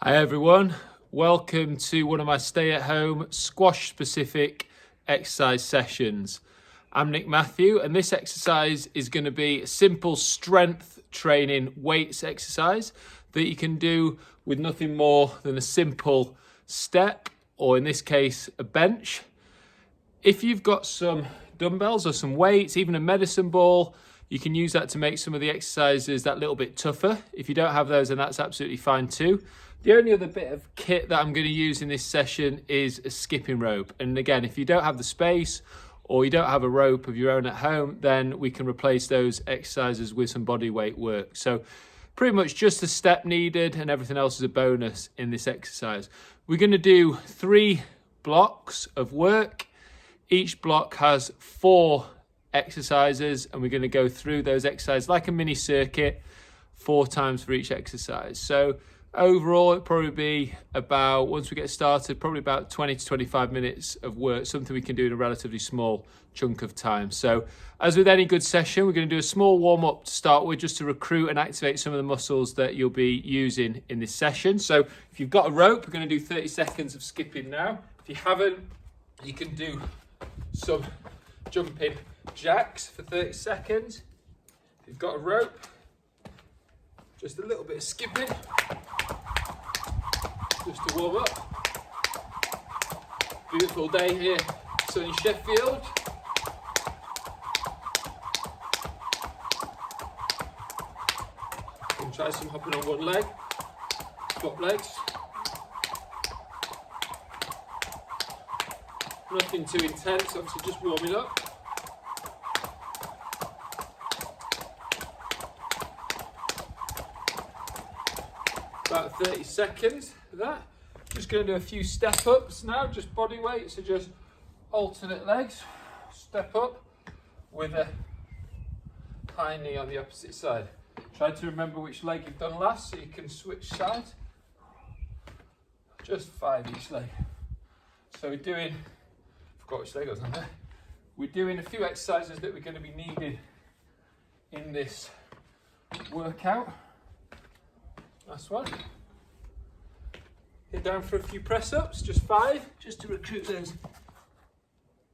Hi everyone, welcome to one of my stay-at-home squash-specific exercise sessions. I'm Nick Matthew and this exercise is going to be a simple strength training weights exercise that you can do with nothing more than a simple step, or in this case a bench. If you've got some dumbbells or some weights, even a medicine ball, you can use that to make some of the exercises that little bit tougher. If you don't have those, then that's absolutely fine too. The only other bit of kit that I'm going to use in this session is a skipping rope. And again, if you don't have the space or you don't have a rope of your own at home, then we can replace those exercises with some body weight work. So pretty much just the step needed and everything else is a bonus in this exercise. We're going to do 3 blocks of work. Each block has 4 exercises and we're going to go through those exercises like a mini circuit 4 times for each exercise. So overall it'll probably be about, once we get started, probably about 20 to 25 minutes of work, something we can do in a relatively small chunk of time. So as with any good session, we're going to do a small warm-up to start with, just to recruit and activate some of the muscles that you'll be using in this session. So if you've got a rope, we're going to do 30 seconds of skipping now. If you haven't, you can do some jumping jacks for 30 seconds. If you've got a rope, just a little bit of skipping, just to warm up. Beautiful day here, sunny Sheffield. You can try some hopping on one leg, swap legs. Nothing too intense, obviously just warming up. About 30 seconds of that. Just going to do a few step ups now, just body weight, so just alternate legs, step up with a high knee on the opposite side. Try to remember which leg you've done last so you can switch sides. Just 5 each leg. So we're doing, forgot which leg I was on there. We're doing a few exercises that we're going to be needed in this workout. Last one. Get down for a few press ups, just 5, just to recruit those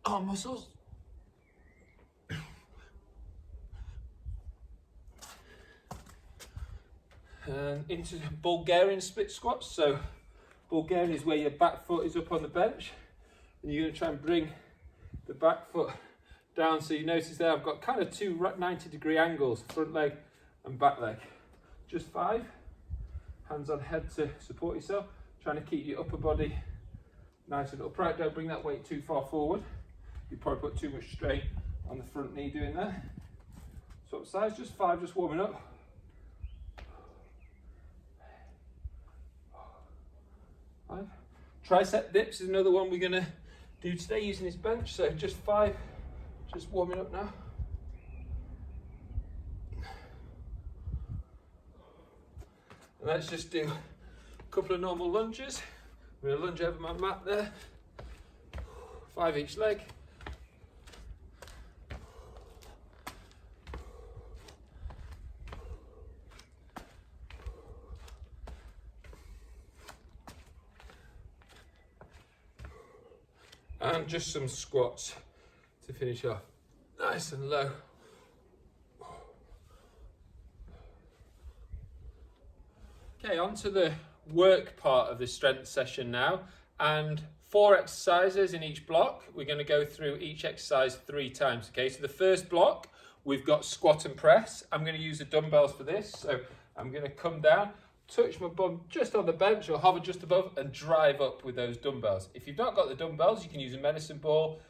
arm muscles. And into Bulgarian split squats. So Bulgarian is where your back foot is up on the bench and you're going to try and bring the back foot down. So you notice there I've got kind of 2 90-degree angles, front leg and back leg. Just 5. Hands on head to support yourself, trying to keep your upper body nice and upright. Don't bring that weight too far forward. You probably put too much strain on the front knee doing that. Swap sides, just 5, just warming up. 5. Tricep dips is another one we're going to do today using this bench. So just 5, just warming up now. And let's just do a couple of normal lunges. I'm going to lunge over my mat there. 5 each leg. And just some squats to finish off. Nice and low. Okay, on to the work part of the strength session now, and 4 exercises in each block. We're going to go through each exercise 3 times. Okay, so the first block, we've got squat and press. I'm going to use the dumbbells for this, so I'm going to come down, touch my bum just on the bench or hover just above and drive up with those dumbbells. If you've not got the dumbbells, you can use a medicine ball,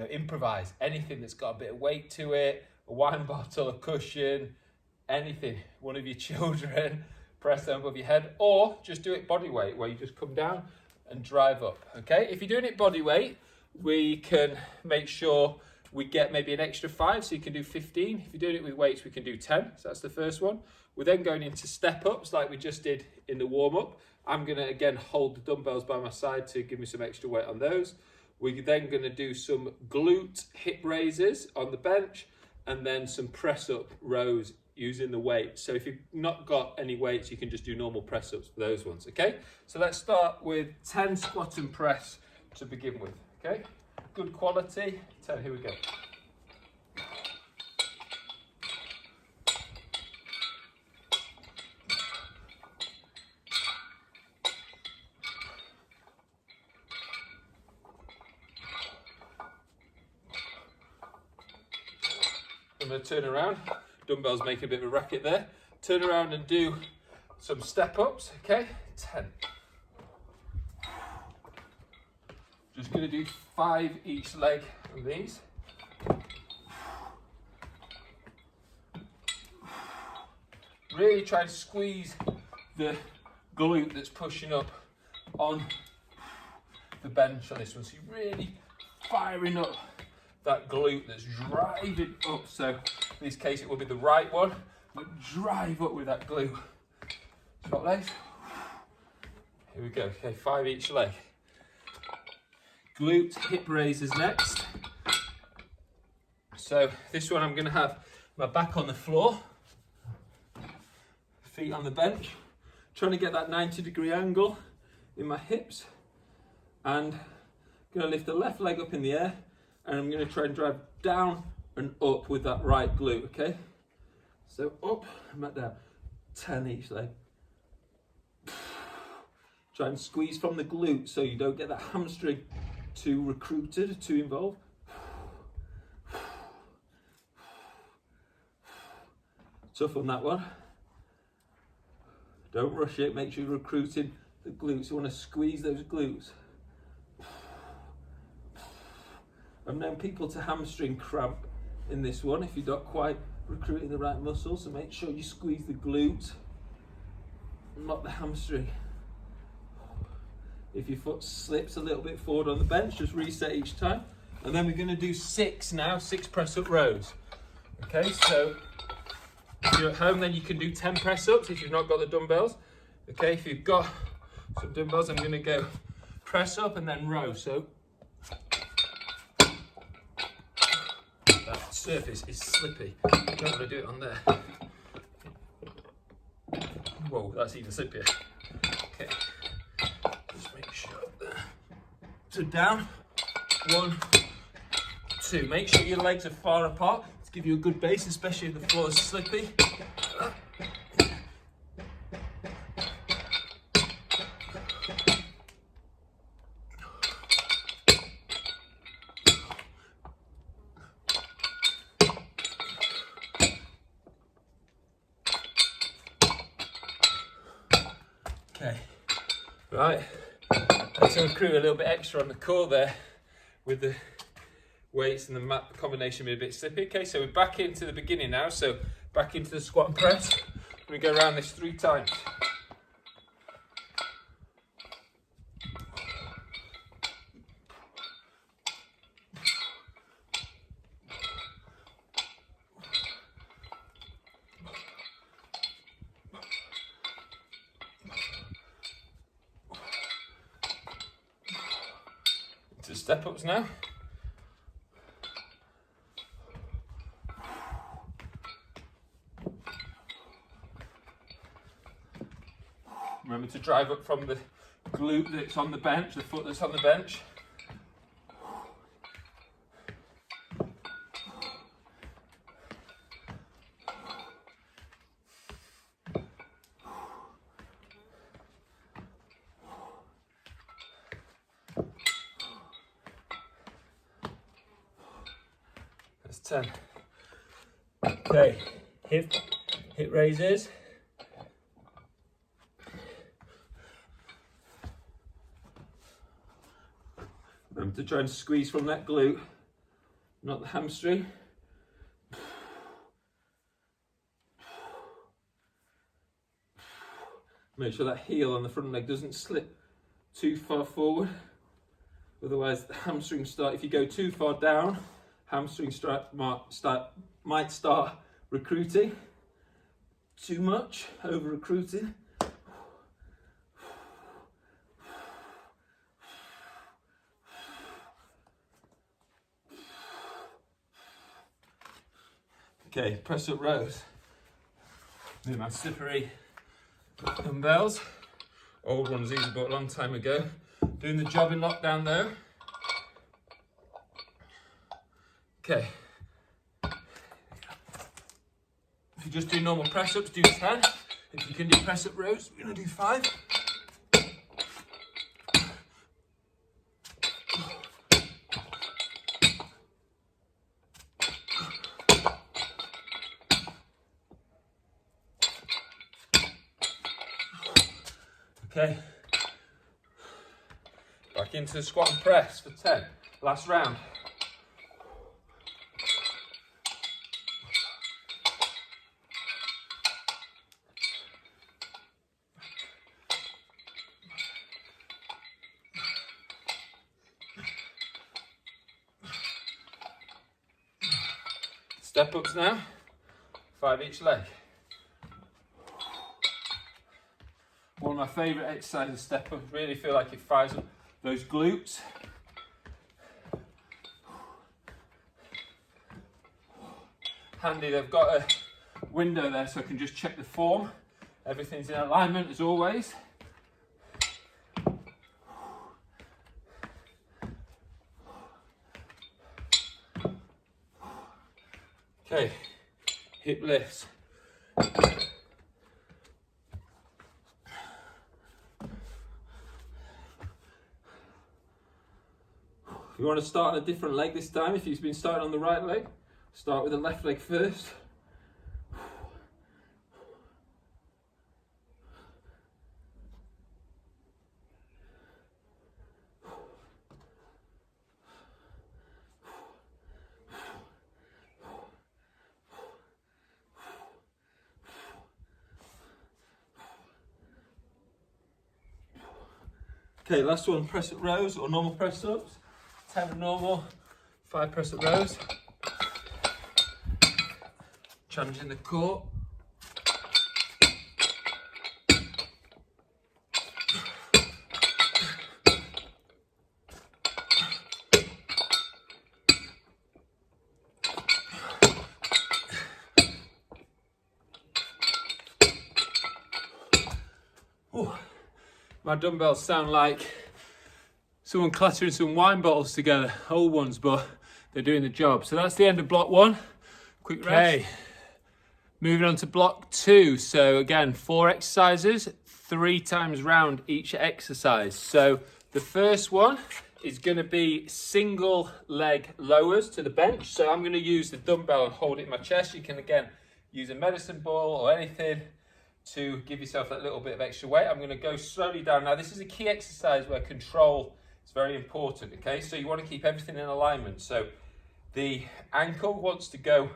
improvise, anything that's got a bit of weight to it, a wine bottle, a cushion, anything, one of your children. Press them above your head, or just do it body weight, where you just come down and drive up. Okay, if you're doing it body weight, we can make sure we get maybe an extra 5, so you can do 15. If you're doing it with weights, we can do 10. So that's the first one. We're then going into step ups like we just did in the warm up. I'm going to again hold the dumbbells by my side to give me some extra weight on those. We're then going to do some glute hip raises on the bench, and then some press up rows using the weight. So if you've not got any weights, you can just do normal press ups for those ones, okay? So let's start with 10 squat and press to begin with, okay? Good quality, 10, here we go. I'm going to turn around, dumbbells making a bit of a racket there. Turn around and do some step ups, okay? 10. Just going to do 5 each leg of these. Really try to squeeze the glute that's pushing up on the bench on this one. So you're really firing up that glute that's driving up. So in this case it will be the right one, but drive up with that glute. Swap legs. Here we go, okay, 5 each leg. Glute hip raises next. So this one I'm gonna have my back on the floor, feet on the bench, trying to get that 90-degree angle in my hips, and I'm gonna lift the left leg up in the air, and I'm going to try and drive down and up with that right glute, okay? So up and back down, 10 each leg. Try and squeeze from the glute so you don't get that hamstring too recruited, too involved. Tough on that one. Don't rush it, make sure you're recruiting the glutes. You want to squeeze those glutes. I've known people to hamstring cramp in this one if you're not quite recruiting the right muscle, so make sure you squeeze the glute, not the hamstring. If your foot slips a little bit forward on the bench, just reset each time. And then we're going to do 6 now, 6 press up rows. Okay, so if you're at home, then you can do 10 press ups if you've not got the dumbbells. Okay, if you've got some dumbbells, I'm going to go press up and then row. So that surface is slippy. I don't want to do it on there. Whoa, that's even slippier. Okay, just make sure. So down, 1, 2. Make sure your legs are far apart to give you a good base, especially if the floor is slippy. Okay, right, let's accrue a little bit extra on the core there with the weights and the mat combination being a bit slippy. Okay, so we're back into the beginning now, so back into the squat and press. We go around this 3 times. To step ups now. Remember to drive up from the glute that's on the bench, the foot that's on the bench. That's 10. Okay, hip raises. Remember to try and squeeze from that glute, not the hamstring. Make sure that heel on the front leg doesn't slip too far forward. Otherwise the hamstrings start, if you go too far down, hamstrings might start recruiting too much, over recruiting. Okay, press up rows. With my slippery dumbbells. Old ones, these I bought a long time ago. Doing the job in lockdown though. Okay. If you just do normal press ups, do 10. If you can do press up rows, we're gonna do 5. Okay. Back into the squat and press for 10. Last round. Step ups now, 5 each leg. One of my favourite exercises, step ups. Really feel like it fires up those glutes. Handy, they've got a window there so I can just check the form. Everything's in alignment as always. Okay, hip lifts. You want to start on a different leg this time. If you've been starting on the right leg, start with the left leg first. Okay, last one, press up rows or normal press ups. 10 normal, 5 press up rows. Challenging the core. Ooh. My dumbbells sound like someone clattering some wine bottles together, old ones, but they're doing the job. So that's the end of block 1. Quick rest. Okay. Moving on to block 2. So again, 4 exercises, 3 times round each exercise. So the first one is going to be single leg lowers to the bench. So I'm going to use the dumbbell and hold it in my chest. You can again use a medicine ball or anything to give yourself that little bit of extra weight. I'm going to go slowly down. Now this is a key exercise where control is very important, okay? So you want to keep everything in alignment. So the ankle wants to go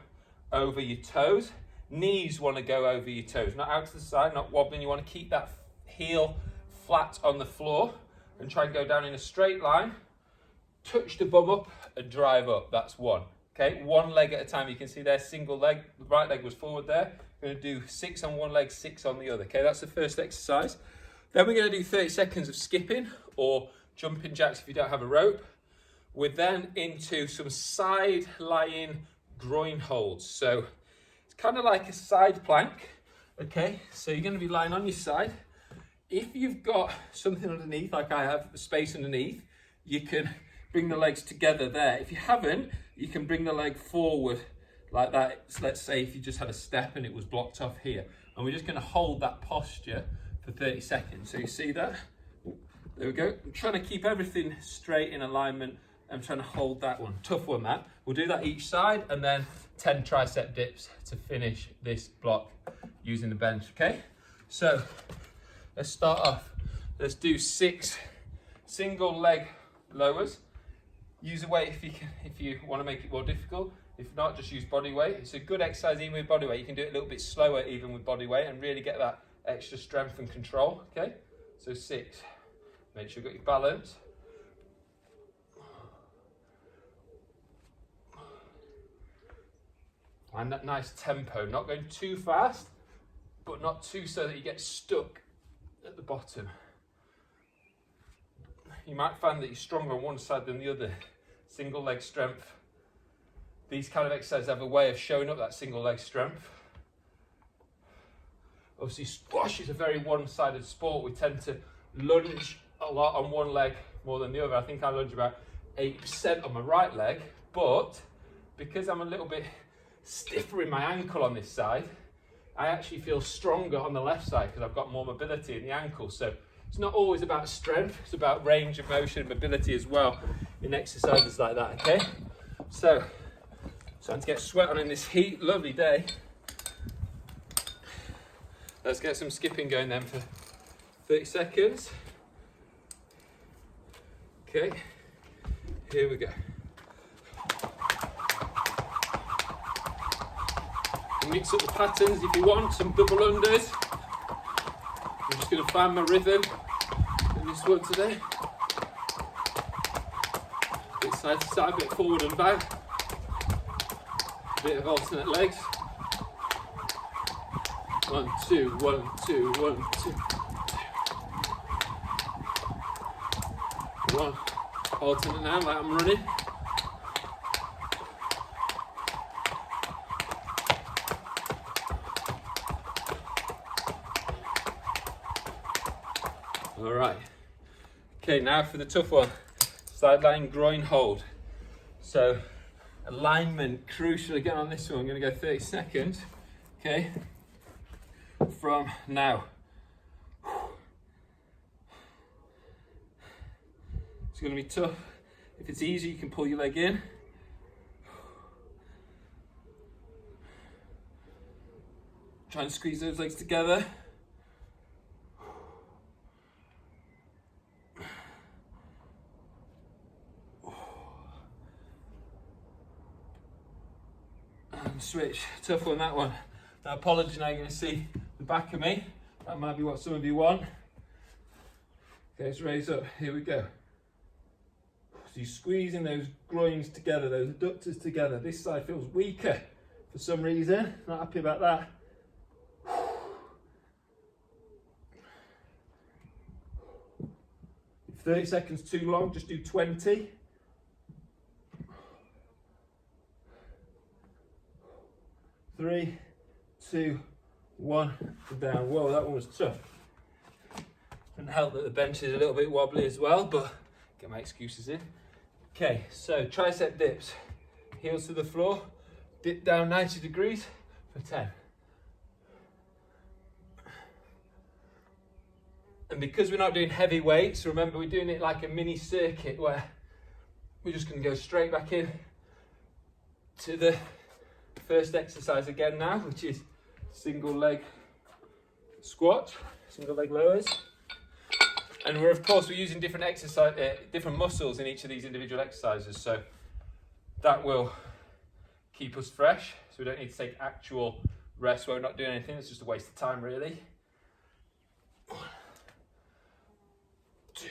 over your toes. Knees want to go over your toes, not out to the side, not wobbling. You want to keep that heel flat on the floor and try and go down in a straight line. Touch the bum up and drive up. That's 1. Okay, 1 leg at a time. You can see there, single leg. The right leg was forward there. We're going to do 6 on one leg, 6 on the other. Okay, that's the first exercise. Then we're going to do 30 seconds of skipping or jumping jacks if you don't have a rope. We're then into some side lying groin holds. So it's kind of like a side plank. Okay, so you're going to be lying on your side. If you've got something underneath, like I have, a space underneath, you can bring the legs together there. If you haven't, you can bring the leg forward like that. So let's say if you just had a step and it was blocked off here. And we're just going to hold that posture for 30 seconds. So you see that? There we go. I'm trying to keep everything straight in alignment. I'm trying to hold that one. Tough one, that. We'll do that each side and then 10 tricep dips to finish this block using the bench, okay? So let's start off. Let's do 6 single leg lowers. Use a weight if you want to make it more difficult. If not, just use body weight. It's a good exercise even with body weight. You can do it a little bit slower even with body weight and really get that extra strength and control, okay? So 6. Make sure you've got your balance. And that nice tempo, not going too fast, but not too so that you get stuck at the bottom. You might find that you're stronger on one side than the other. Single leg strength. These kind of exercises have a way of showing up that single leg strength. Obviously squash is a very one-sided sport. We tend to lunge a lot on one leg more than the other. I think I lunge about 8% on my right leg, but because I'm a little bit stiffer in my ankle on this side, I actually feel stronger on the left side because I've got more mobility in the ankle. So it's not always about strength, it's about range of motion and mobility as well in exercises like that, okay? So, starting to get sweat on in this heat, lovely day. Let's get some skipping going then for 30 seconds. Okay, here we go. Mix up the patterns if you want, some double unders. I'm just going to find my rhythm in this one today. Bit side to side, bit forward and back. Bit of alternate legs. 1, 2, 1, 2, 1, 2. 1. Alternate now, like I'm running. All right. Okay, now for the tough one. Sideline groin hold. So alignment, crucial again on this one. I'm going to go 30 seconds. Okay. From now. It's going to be tough. If it's easy, you can pull your leg in. Try and squeeze those legs together. And switch. Tough one, that one. Now, apologies, now you're going to see the back of me. That might be what some of you want. Okay, let's raise up. Here we go. So you're squeezing those groins together, those adductors together. This side feels weaker for some reason. Not happy about that. If 30 seconds too long, just do 20. Three, 2, 1, down. Whoa, that one was tough. Didn't help that the bench is a little bit wobbly as well, but get my excuses in. Okay, so tricep dips. Heels to the floor, dip down 90 degrees for 10. And because we're not doing heavy weights, remember we're doing it like a mini circuit where we're just going to go straight back in to the first exercise again now, which is single leg squat, single leg lowers. And we're using different different muscles in each of these individual exercises, so that will keep us fresh. So we don't need to take actual rest where we're not doing anything. It's just a waste of time, really. 1, 2.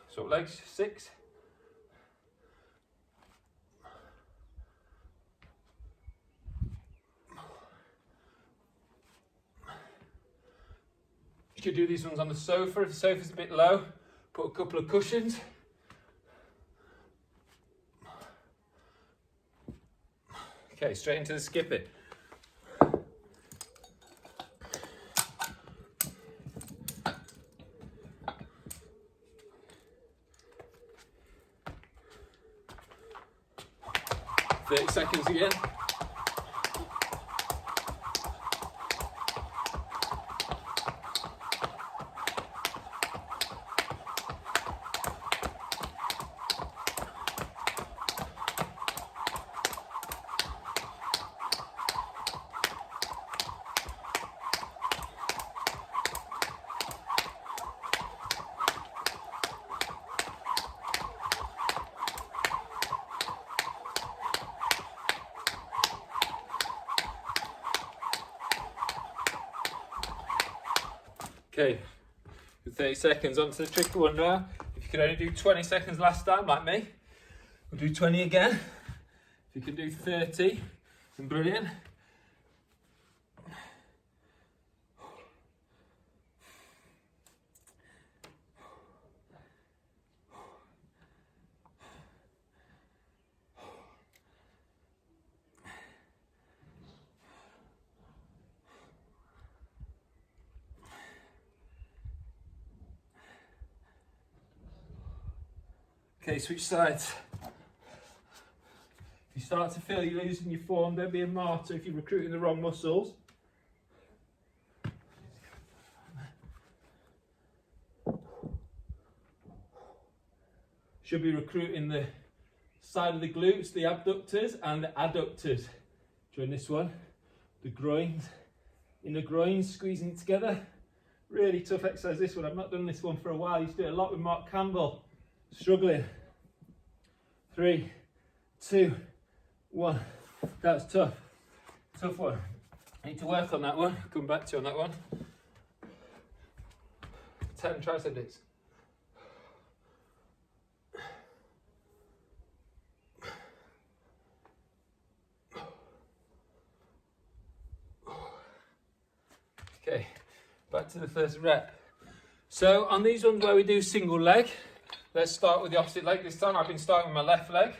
So legs, 6. You could do these ones on the sofa. If the sofa's a bit low, put a couple of cushions. Okay, straight into the skipping. Thirty seconds again. Okay, 30 seconds onto the tricky one now. If you could only do 20 seconds last time, like me, we'll do 20 again. If you can do 30, then brilliant. Okay, switch sides. If you start to feel you're losing your form, don't be a martyr if you're recruiting the wrong muscles. Should be recruiting the side of the glutes, the abductors and the adductors. During this one, the groins, inner groins, squeezing it together. Really tough exercise this one. I've not done this one for a while. I used to do it a lot with Mark Campbell. Struggling. 3, 2, 1. That's tough. Tough one. I need to work on that one. Come back to you on that one. 10 tricep dips. Okay, back to the first rep. So on these ones where we do single leg, let's start with the opposite leg this time. I've been starting with my left leg,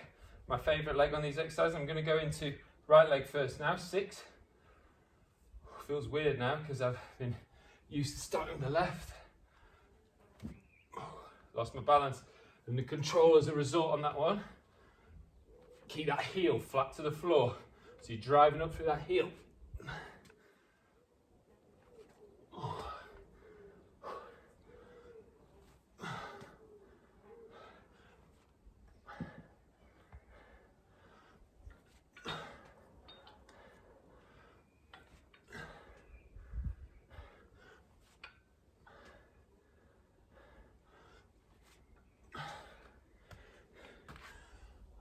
my favourite leg on these exercises. I'm going to go into right leg first now, 6. Feels weird now because I've been used to starting with the left. Lost my balance and the control as a result on that one. Keep that heel flat to the floor. So you're driving up through that heel.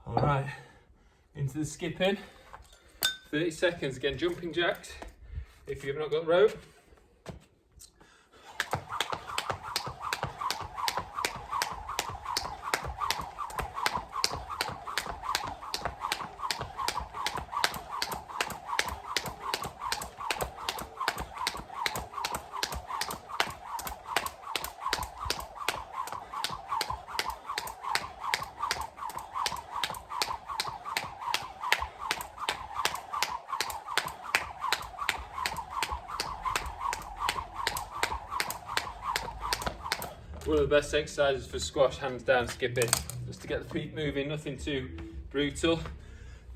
All right, into the skipping. 30 seconds, again, jumping jacks. If you've not got rope. One of the best exercises for squash, hands down, skipping. Just to get the feet moving, nothing too brutal.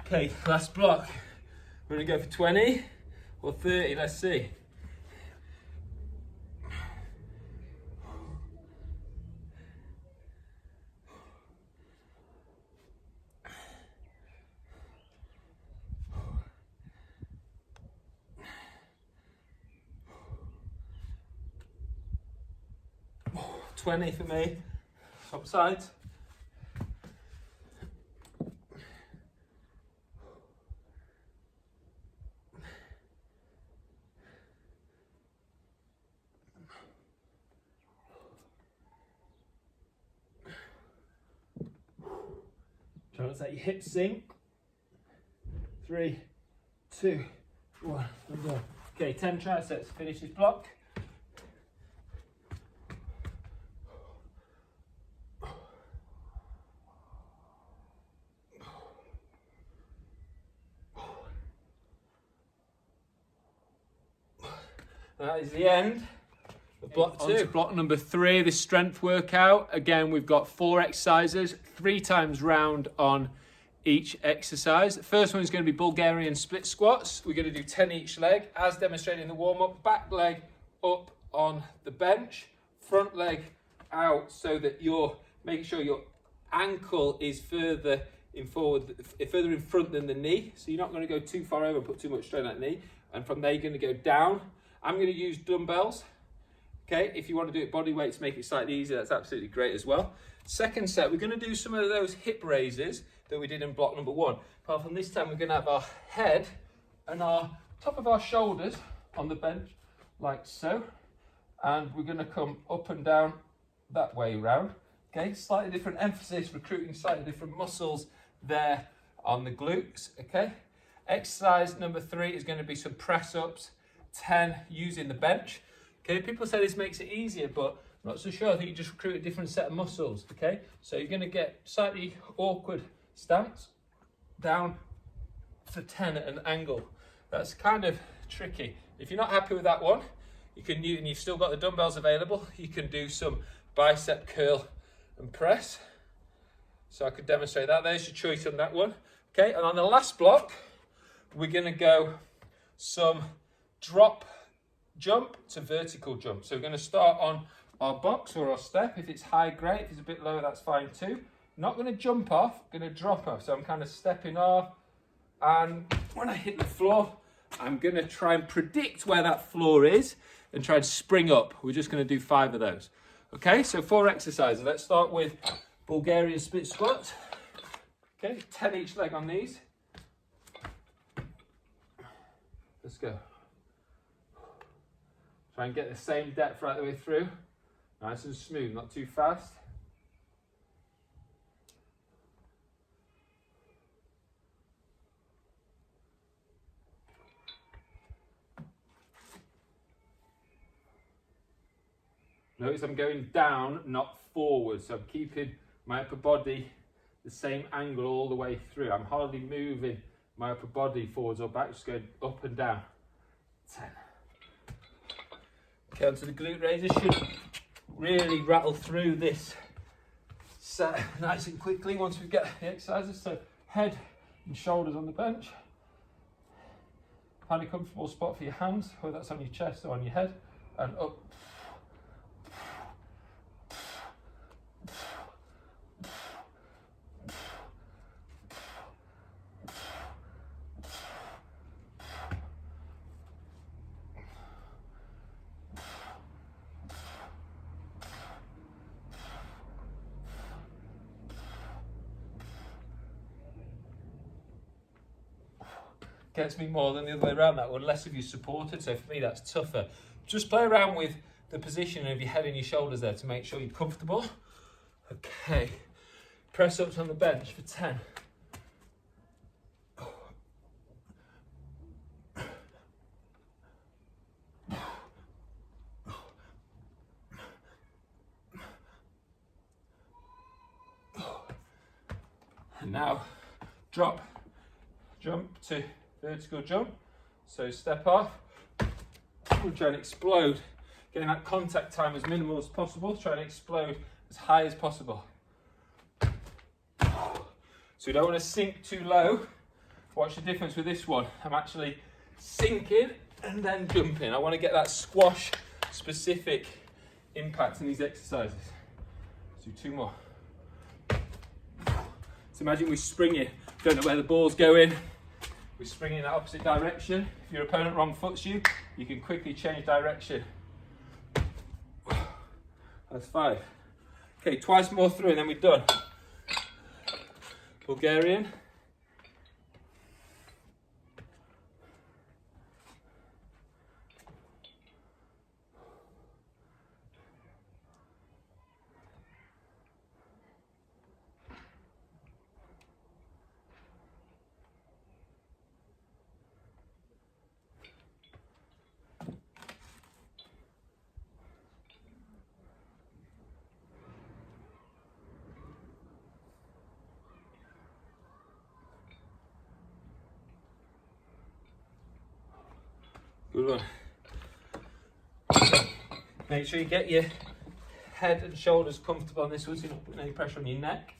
Okay, last block. We're gonna go for 20 or 30, let's see. $20 for me, top sides. Try not to let your hips sink. 3, 2, 1, and done. Okay, 10 triceps, finish this block. That is the end of block 2. On to block number 3, the strength workout. Again, we've got 4 exercises, 3 times round on each exercise. The first one is going to be Bulgarian split squats. We're going to do 10 each leg, as demonstrated in the warm-up. Back leg up on the bench, front leg out so that you're making sure your ankle is further in front than the knee. So you're not going to go too far over and put too much strain on that knee. And from there, you're going to go down. I'm going to use dumbbells. Okay, if you want to do it body weight to make it slightly easier, that's absolutely great as well. Second set, we're going to do some of those hip raises that we did in block number 1. Apart from this time, we're going to have our head and our top of our shoulders on the bench, like so. And we're going to come up and down that way round. Okay, slightly different emphasis, recruiting slightly different muscles there on the glutes. Okay, exercise number 3 is going to be some press-ups, 10 using the bench. Okay, people say this makes it easier, but I'm not so sure. I think you just recruit a different set of muscles. Okay, so you're going to get slightly awkward stance down for 10 at an angle. That's kind of tricky. If you're not happy with that one, you can use, and you've still got the dumbbells available, you can do some bicep curl and press. So I could demonstrate that. There's your choice on that one. Okay, and on the last block, we're going to go some drop jump to vertical jump. So we're going to start on our box or our step. If it's high, great. If it's a bit lower, that's fine too. Not going to jump off, going to drop off. So I'm kind of stepping off, and when I hit the floor, I'm going to try and predict where that floor is and try and spring up. We're just going to do 5 of those. Okay, so 4 exercises. Let's start with Bulgarian split squats. Okay, 10 each leg on these. Let's go. Try and get the same depth right the way through. Nice and smooth, not too fast. Notice I'm going down, not forward. So I'm keeping my upper body the same angle all the way through. I'm hardly moving my upper body forwards or back, just going up and down. 10. Okay, onto the glute raises. Should really rattle through this set nice and quickly once we get the exercises. So head and shoulders on the bench. Find a comfortable spot for your hands, whether that's on your chest or on your head, and up. Gets me more than the other way around that one, less of you supported, so for me that's tougher. Just play around with the position of your head and your shoulders there to make sure you're comfortable. Okay, press ups on the bench for 10. And now drop, jump to vertical jump. So step off, we'll try and explode, getting that contact time as minimal as possible, try and explode as high as possible. So we don't want to sink too low. Watch the difference with this one. I'm actually sinking and then jumping. I want to get that squash specific impact in these exercises. Let's do 2 more. So imagine we spring it, don't know where the ball's going. We spring in the opposite direction. If your opponent wrong foots you, you can quickly change direction. That's 5. Okay, twice more through and then we're done. Bulgarian. Good one. Make sure you get your head and shoulders comfortable on this one so you're not putting any pressure on your neck.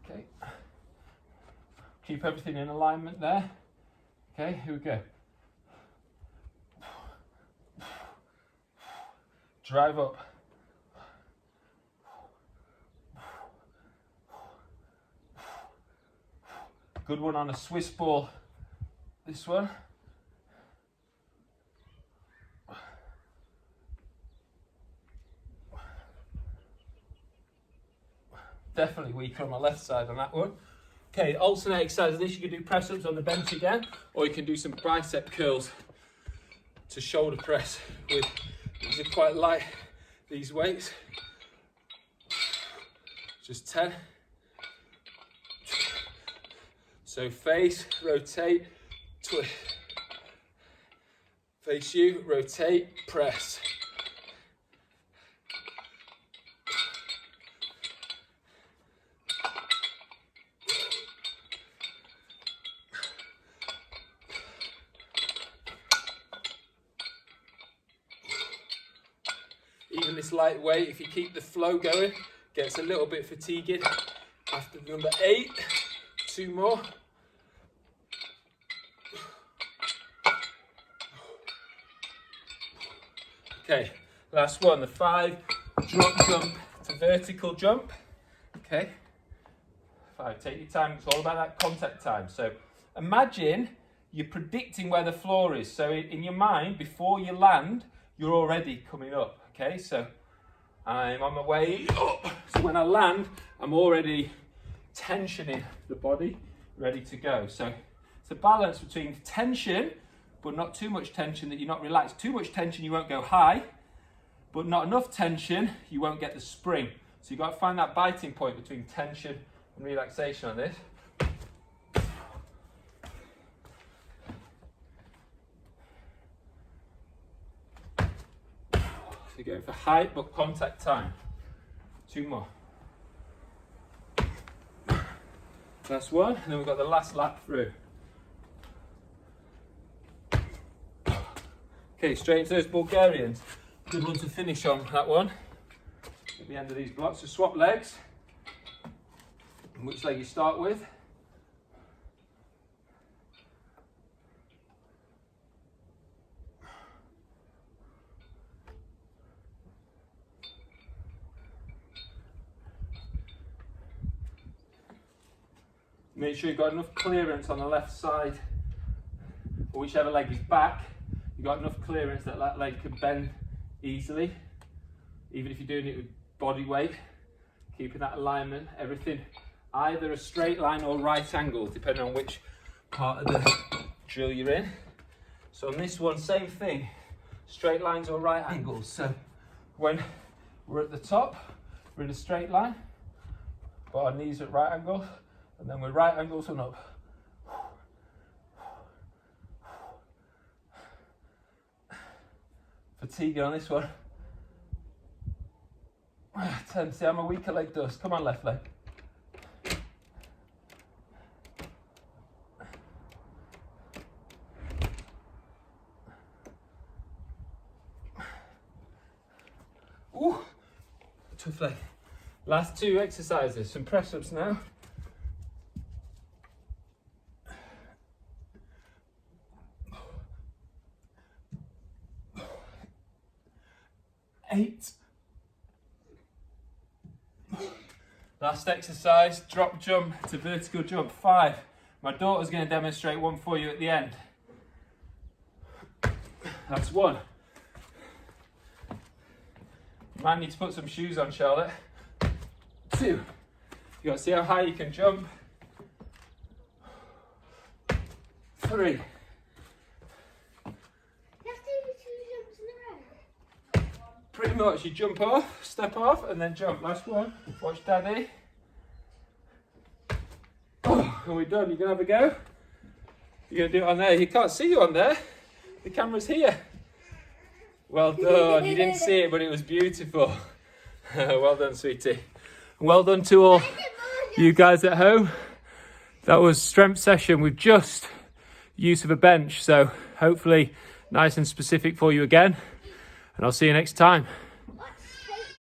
Okay. Keep everything in alignment there. Okay, here we go. Drive up. Good one on a Swiss ball. This one. Definitely weaker on my left side on that one. Okay, alternate exercise. This you can do press ups on the bench again, or you can do some bicep curls to shoulder press with. These are quite light, these weights. Just 10. So face, rotate, twist. Face you, rotate, press. Even this lightweight, if you keep the flow going, gets a little bit fatiguing After number 8, 2 more. Okay, last one, the 5 drop jump to vertical jump. Okay, 5, take your time, it's all about that contact time. So imagine you're predicting where the floor is. So in your mind, before you land, you're already coming up. Okay, so I'm on my way up. So when I land, I'm already tensioning the body, ready to go. So it's a balance between tension, but not too much tension that you're not relaxed. Too much tension, you won't go high, but not enough tension, you won't get the spring. So you've got to find that biting point between tension and relaxation on this. So you're going for height, but contact time. 2 more. Last one, and then we've got the last lap through. Okay, straight into those Bulgarians. Good one to finish on, that one. At the end of these blocks, so swap legs. And which leg you start with. Make sure you've got enough clearance on the left side, or whichever leg is back, you've got enough clearance that that leg can bend easily, even if you're doing it with body weight, keeping that alignment, everything either a straight line or right angle, depending on which part of the drill you're in. So on this one, same thing, straight lines or right angles. So when we're at the top, we're in a straight line, but our knees are at right angles. And then we're right angles and up. Fatigue on this one. Tendency, I'm a weaker leg dust. Come on, left leg. Ooh, tough leg. Last 2 exercises, some press-ups now. 8. Last exercise, drop jump to vertical jump. 5. My daughter's going to demonstrate one for you at the end. That's 1. You might need to put some shoes on, Charlotte. 2. You got to see how high you can jump. 3. Pretty much, you jump off, step off, and then jump. Last one. Watch Daddy. Oh, and we're done. You gonna have a go? You're gonna do it on there. You can't see you on there. The camera's here. Well done. You didn't see it, but it was beautiful. Well done, sweetie. Well done to all you guys at home. That was strength session with just use of a bench. So hopefully nice and specific for you again. And I'll see you next time.